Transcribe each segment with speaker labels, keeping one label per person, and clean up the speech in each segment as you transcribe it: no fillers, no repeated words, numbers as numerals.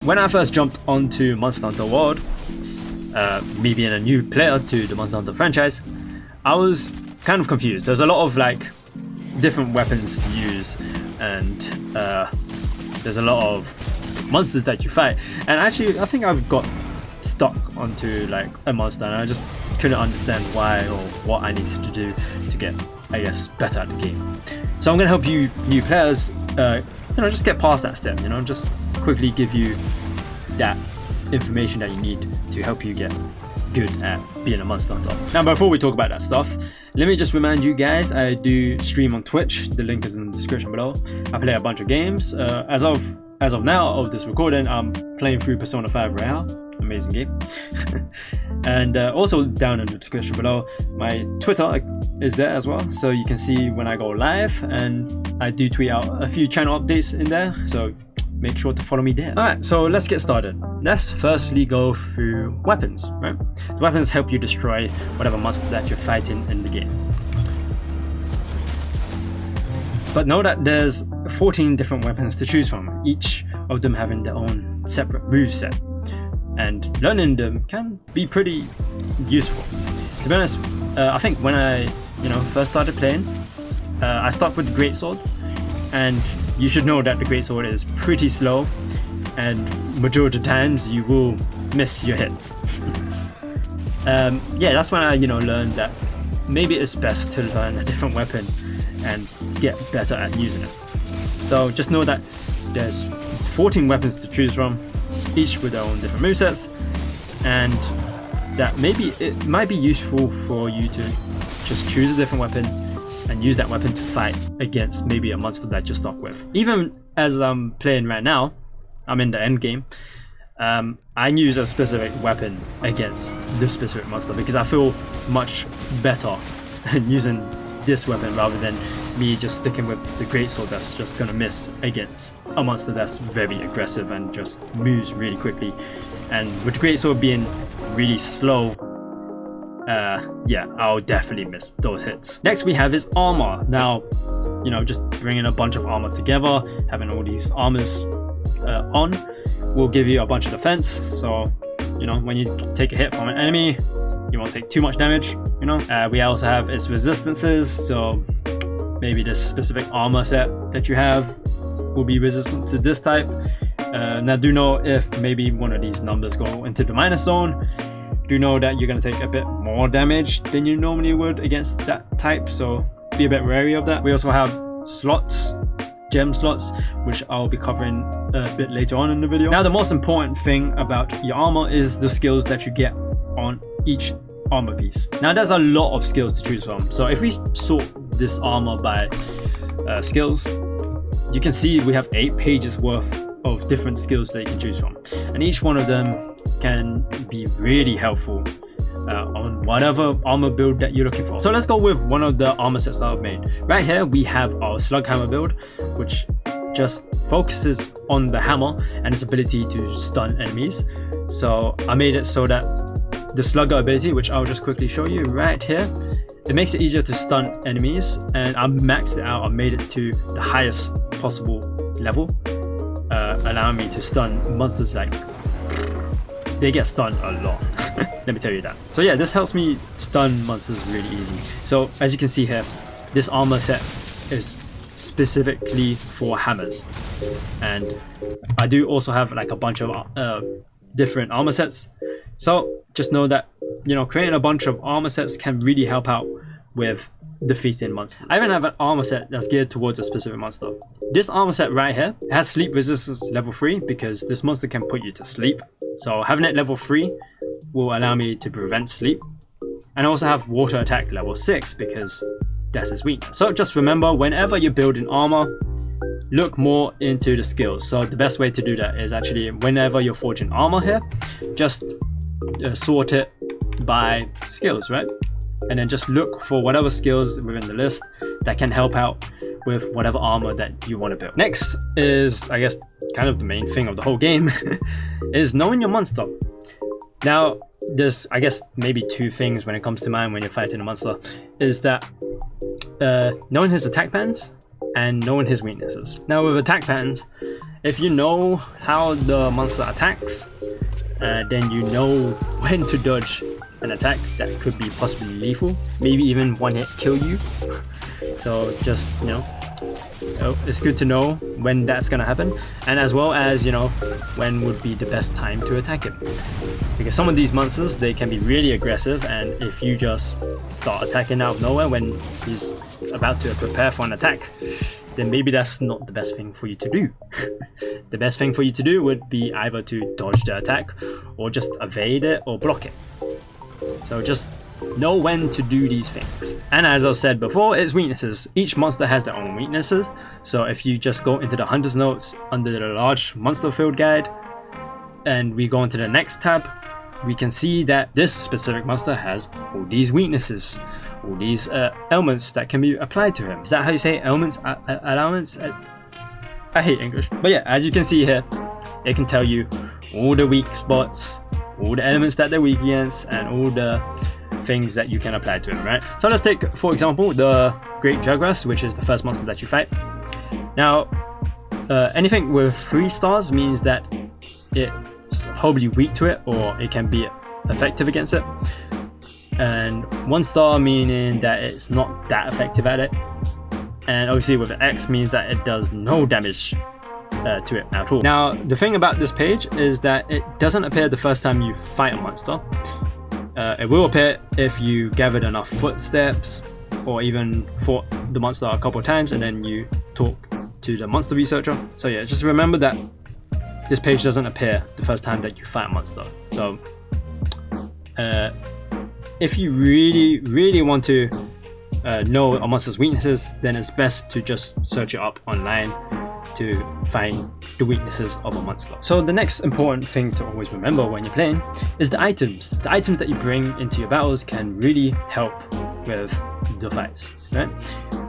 Speaker 1: When I first jumped onto Monster Hunter World, me being a new player to the Monster Hunter franchise, I was kind of confused. There's a lot of like different weapons to use, and there's a lot of monsters that you fight. And actually, I think I've got stuck onto like a monster, and I just couldn't understand why or what I needed to do to get, I guess, better at the game. So I'm gonna help you new players, just get past that step. Just quickly give you that information that you need to help you get good at being a monster hunter. Now, before we talk about that stuff, let me just remind you guys, I do stream on Twitch. The link is in the description below. I play a bunch of games. As of now of this recording, I'm playing through Persona 5 right now. Amazing game. And also down in the description below, my Twitter is there as well, so you can see when I go live, and I do tweet out a few channel updates in there, so make sure to follow me there. Alright, so let's get started. Let's firstly go through weapons, right? The weapons help you destroy whatever monster that you're fighting in the game. But know that there's 14 different weapons to choose from, each of them having their own separate moveset. And learning them can be pretty useful. To be honest, I think when I first started playing, I stuck with the greatsword, and you should know that the greatsword is pretty slow, and majority of the times you will miss your hits. That's when I learned that maybe it's best to learn a different weapon and get better at using it. So just know that there's 14 weapons to choose from, each with their own different movesets, and that maybe it might be useful for you to just choose a different weapon and use that weapon to fight against maybe a monster that you're stuck with. Even as I'm playing right now, I'm in the end game, I use a specific weapon against this specific monster because I feel much better using this weapon rather than me just sticking with the greatsword that's just gonna miss against a monster that's very aggressive and just moves really quickly. And with the greatsword being really slow, I'll definitely miss those hits. Next we have is armor. Now, just bringing a bunch of armor together, having all these armors on, will give you a bunch of defense. So, when you take a hit from an enemy, you won't take too much damage. We also have its resistances. So maybe this specific armor set that you have will be resistant to this type. Now do know if maybe one of these numbers go into the minus zone, do know that you're going to take a bit more damage than you normally would against that type, so be a bit wary of that. We also have slots, gem slots, which I'll be covering a bit later on in the video. Now the most important thing about your armor is the skills that you get on each armor piece. Now there's a lot of skills to choose from, so if we sort this armor by skills, you can see we have 8 pages worth of different skills that you can choose from, and each one of them can be really helpful on whatever armor build that you're looking for. So let's go with one of the armor sets that I've made. Right here we have our slug hammer build, which just focuses on the hammer and its ability to stun enemies. So I made it so that the slugger ability, which I'll just quickly show you right here, it makes it easier to stun enemies, and I maxed it out. I made it to the highest possible level, allowing me to stun monsters like they get stunned a lot. Let me tell you that. So yeah, this helps me stun monsters really easy. So as you can see here, this armor set is specifically for hammers, and I do also have like a bunch of different armor sets. So just know that creating a bunch of armor sets can really help out with defeating monsters. I even have an armor set that's geared towards a specific monster. This armor set right here has sleep resistance level 3 because this monster can put you to sleep. So having it level 3 will allow me to prevent sleep. And I also have water attack level 6 because that's its weakness. So just remember, whenever you're building armor, look more into the skills. So the best way to do that is actually whenever you're forging armor here, just sort it by skills, right? And then just look for whatever skills within the list that can help out with whatever armor that you want to build. Next is, I guess, kind of the main thing of the whole game, is knowing your monster. Now, there's, I guess, maybe 2 things when it comes to mind when you're fighting a monster, is that knowing his attack patterns and knowing his weaknesses. Now with attack patterns, if you know how the monster attacks, then you know when to dodge an attack that could be possibly lethal, maybe even one hit kill you. So just, you know, it's good to know when that's gonna happen, and as well as, you know, when would be the best time to attack him, because some of these monsters, they can be really aggressive, and if you just start attacking out of nowhere when he's about to prepare for an attack, then maybe that's not the best thing for you to do. The best thing for you to do would be either to dodge the attack or just evade it or block it. So just know when to do these things. And as I've said before, its weaknesses. Each monster has their own weaknesses. So if you just go into the Hunter's Notes under the large monster field guide, and we go into the next tab, we can see that this specific monster has all these weaknesses, all these elements that can be applied to him. Is that how you say it? Elements? Elements? I hate English. But yeah, as you can see here, it can tell you all the weak spots, all the elements that they're weak against, and all the things that you can apply to him, right? So let's take, for example, the Great Jugras, which is the first monster that you fight. Now, anything with 3 stars means that it's horribly weak to it, or it can be effective against it. And 1 star meaning that it's not that effective at it. And obviously with an X means that it does no damage to it at all. Now, the thing about this page is that it doesn't appear the first time you fight a monster. It will appear if you gathered enough footsteps, or even fought the monster a couple of times and then you talk to the monster researcher. So yeah, just remember that this page doesn't appear the first time that you fight a monster. So if you really want to know a monster's weaknesses, then it's best to just search it up online to find the weaknesses of a monster. So the next important thing to always remember when you're playing is the items. The items that you bring into your battles can really help with the fights, right?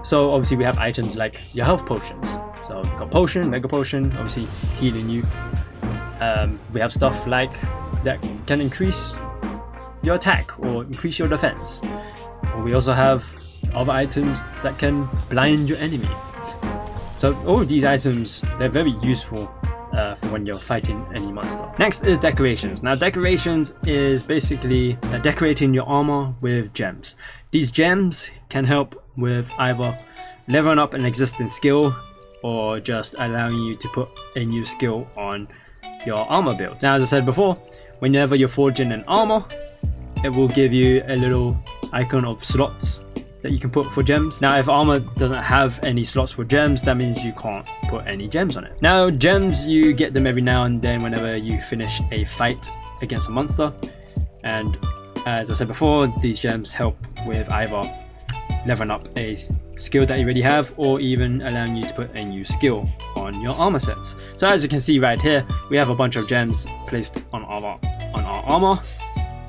Speaker 1: So obviously we have items like your health potions. So we've got potion, mega potion, obviously healing you. We have stuff like that can increase your attack or increase your defense. Or we also have other items that can blind your enemy. So all of these items, they're very useful for when you're fighting any monster. Next is decorations. Now decorations is basically decorating your armor with gems. These gems can help with either leveling up an existing skill or just allowing you to put a new skill on your armor build. Now as I said before, whenever you're forging an armor, it will give you a little icon of slots that you can put for gems. Now if armor doesn't have any slots for gems, that means you can't put any gems on it. Now gems, you get them every now and then whenever you finish a fight against a monster, and as I said before, these gems help with either leveling up a skill that you already have, or even allowing you to put a new skill on your armor sets. So as you can see right here, we have a bunch of gems placed on our armor,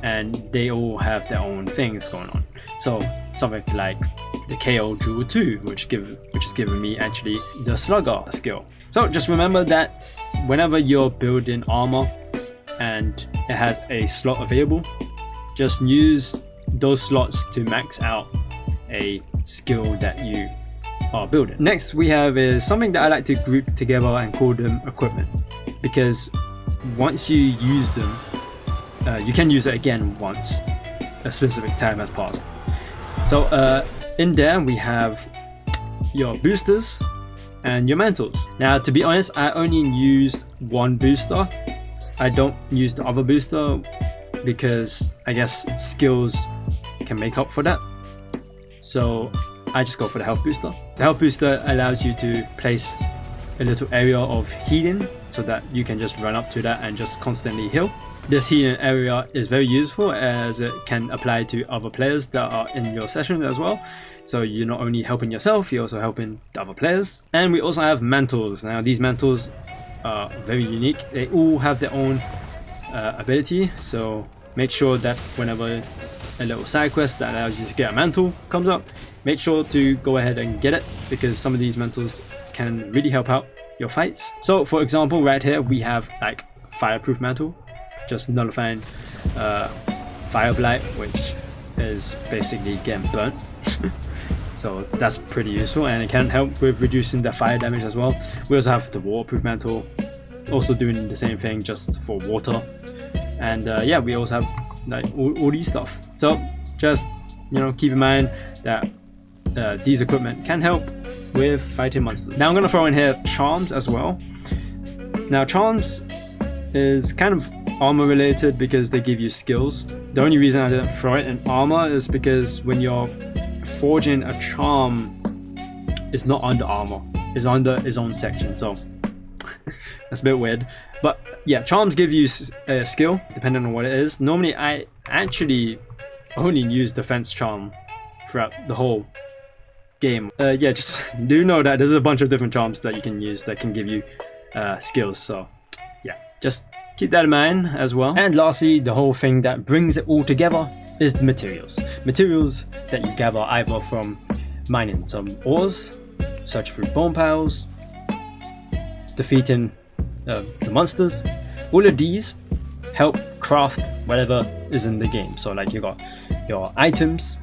Speaker 1: and they all have their own things going on. So something like the KO Jewel 2, which is giving me actually the Slugger skill. So just remember that whenever you're building armor and it has a slot available, just use those slots to max out a skill that you are building. Next we have is something that I like to group together and call them equipment, because once you use them, you can use it again once a specific time has passed. So in there we have your boosters and your mantles. Now to be honest, I only used one booster. I don't use the other booster because I guess skills can make up for that. So I just go for the health booster. The health booster allows you to place a little area of healing so that you can just run up to that and just constantly heal. This healing area is very useful as it can apply to other players that are in your session as well. So you're not only helping yourself, you're also helping the other players. And we also have mantles. Now these mantles are very unique. They all have their own ability. So make sure that whenever a little side quest that allows you to get a mantle comes up, make sure to go ahead and get it, because some of these mantles can really help out your fights. So for example, right here we have like fireproof mantle, just nullifying fire blight, which is basically getting burnt. so that's pretty useful, and it can help with reducing the fire damage as well. We also have the waterproof mantle, also doing the same thing just for water. And yeah, we also have like all these stuff. So just, you know, keep in mind that these equipment can help with fighting monsters. Now I'm gonna throw in here charms as well. Now charms is kind of armor related because they give you skills. The only reason I didn't throw it in armor is because when you're forging a charm, it's not under armor, it's under its own section, so that's a bit weird. But yeah, charms give you a skill depending on what it is. Normally I actually only use defense charm throughout the whole game. Yeah, just do know that there's a bunch of different charms that you can use that can give you skills, so yeah, just keep that in mind as well. And lastly, the whole thing that brings it all together is the materials. Materials that you gather either from mining some ores, searching through bone piles, defeating the monsters. All of these help craft whatever is in the game. So like you got your items,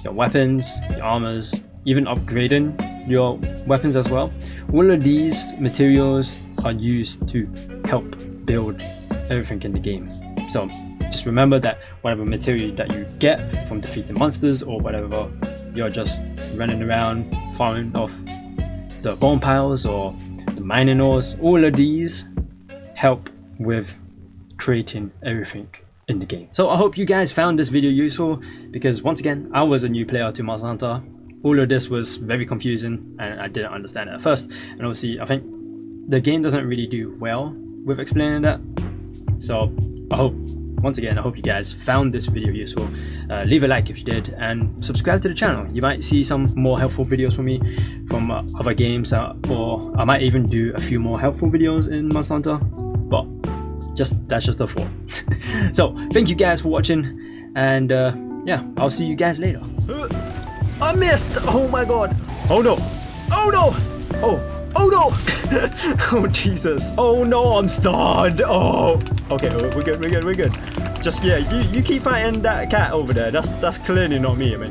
Speaker 1: your weapons, your armors, even upgrading your weapons as well. All of these materials are used to help build everything in the game. So just remember that whatever material that you get from defeating monsters or whatever you're just running around farming off the bone piles or the mining ores, all of these help with creating everything in the game. So I hope you guys found this video useful, because once again, I was a new player to Monster Hunter. All of this was very confusing and I didn't understand it at first, and obviously I think the game doesn't really do well with explaining that. So I hope, once again, I hope you guys found this video useful. Leave a like if you did, and subscribe to the channel. You might see some more helpful videos from me from other games, or I might even do a few more helpful videos in Monster Hunter, but that's just a thought. So thank you guys for watching, and yeah, I'll see you guys later. I missed! Oh my god! Oh no! Oh no! Oh no! Oh Jesus! Oh no, I'm stunned! Oh! Okay, we're good. Just, yeah, you keep fighting that cat over there. That's clearly not me, I mean.